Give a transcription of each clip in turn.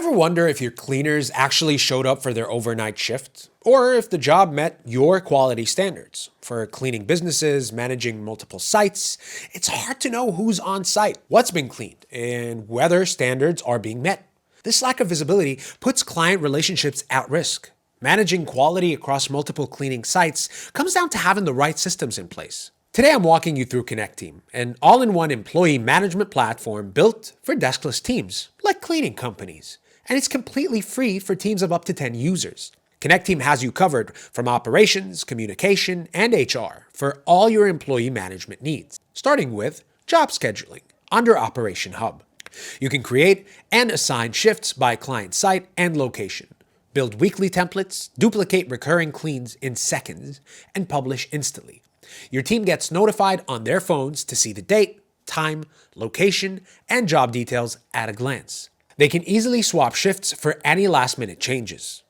Ever wonder if your cleaners actually showed up for their overnight shift? Or if the job met your quality standards? For cleaning businesses, managing multiple sites, it's hard to know who's on site, what's been cleaned, and whether standards are being met. This lack of visibility puts client relationships at risk. Managing quality across multiple cleaning sites comes down to having the right systems in place. Today I'm walking you through Connecteam, an all-in-one employee management platform built for deskless teams, like cleaning companies. And it's completely free for teams of up to 10 users. Connecteam has you covered from operations, communication, and HR for all your employee management needs, starting with job scheduling under Operation Hub. You can create and assign shifts by client site and location, build weekly templates, duplicate recurring cleans in seconds, and publish instantly. Your team gets notified on their phones to see the date, time, location, and job details at a glance. They can easily swap shifts for any last-minute changes.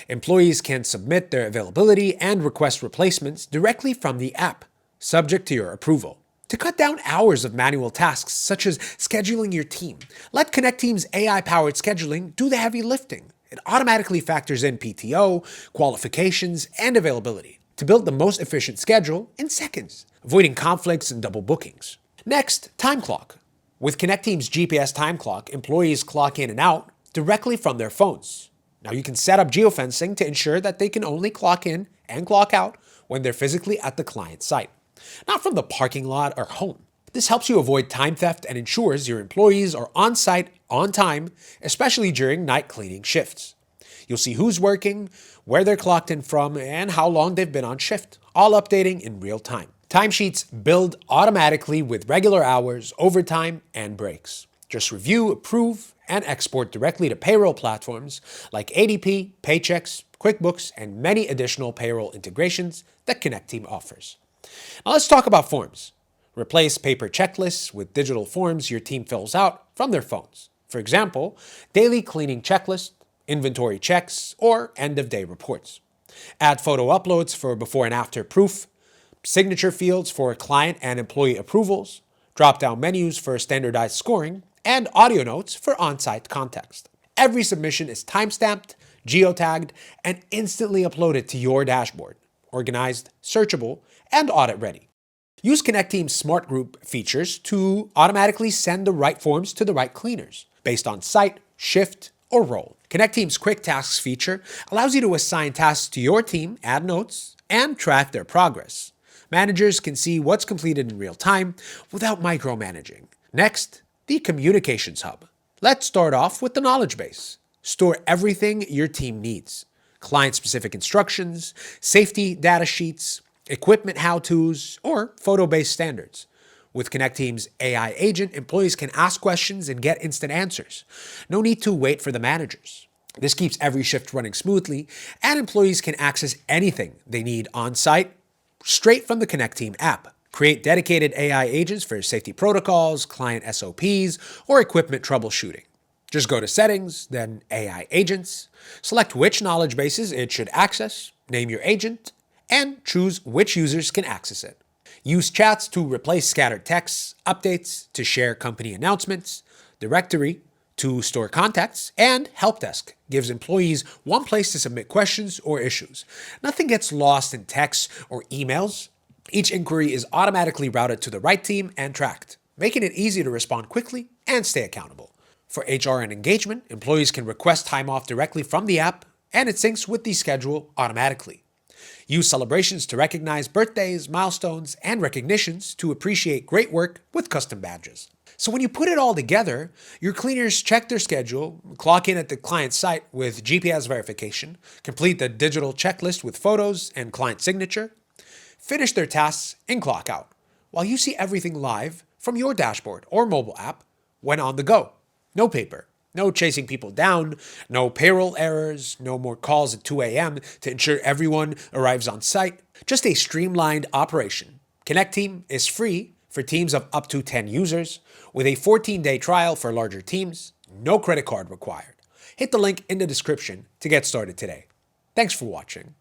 Employees can submit their availability and request replacements directly from the app, subject to your approval. To cut down hours of manual tasks such as scheduling your team, let Connecteam's AI-powered scheduling do the heavy lifting. It automatically factors in PTO, qualifications, and availability to build the most efficient schedule in seconds, avoiding conflicts and double bookings. Next, time clock. With Connecteam's GPS time clock, employees clock in and out directly from their phones. Now you can set up geofencing to ensure that they can only clock in and clock out when they're physically at the client site, not from the parking lot or home. This helps you avoid time theft and ensures your employees are on site on time, especially during night cleaning shifts. You'll see who's working, where they're clocked in from, and how long they've been on shift, all updating in real time. Timesheets build automatically with regular hours, overtime, and breaks. Just review, approve, and export directly to payroll platforms like ADP, Paychecks, QuickBooks, and many additional payroll integrations that Connecteam offers. Now let's talk about forms. Replace paper checklists with digital forms your team fills out from their phones. For example, daily cleaning checklist, inventory checks, or end-of-day reports. Add photo uploads for before and after proof, signature fields for client and employee approvals, drop-down menus for standardized scoring, and audio notes for on-site context. Every submission is timestamped, geotagged, and instantly uploaded to your dashboard, organized, searchable, and audit-ready. Use Connecteam's Smart Group features to automatically send the right forms to the right cleaners, based on site, shift, or role. Connecteam's Quick Tasks feature allows you to assign tasks to your team, add notes, and track their progress. Managers can see what's completed in real time without micromanaging. Next, the Communications Hub. Let's start off with the knowledge base. Store everything your team needs. Client-specific instructions, safety data sheets, equipment how-tos, or photo-based standards. With Connecteam's AI agent, employees can ask questions and get instant answers. No need to wait for the managers. This keeps every shift running smoothly, and employees can access anything they need on-site straight from the Connecteam app. Create dedicated AI agents for safety protocols, client SOPs, or equipment troubleshooting. Just go to Settings, then AI Agents, select which knowledge bases it should access, name your agent, and choose which users can access it. Use chats to replace scattered texts, updates to share company announcements, directory to store contacts, and help desk gives employees one place to submit questions or issues. Nothing gets lost in texts or emails. Each inquiry is automatically routed to the right team and tracked, making it easy to respond quickly and stay accountable. For HR and engagement, employees can request time off directly from the app, and it syncs with the schedule automatically. Use celebrations to recognize birthdays, milestones, and recognitions to appreciate great work with custom badges. So when you put it all together, your cleaners check their schedule, clock in at the client site with GPS verification, complete the digital checklist with photos and client signature, finish their tasks, and clock out, while you see everything live from your dashboard or mobile app when on the go. No paper, no chasing people down, no payroll errors, no more calls at 2 a.m. to ensure everyone arrives on site. Just a streamlined operation. Connecteam is free for teams of up to 10 users, with a 14-day trial for larger teams, no credit card required. Hit the link in the description to get started today. Thanks for watching.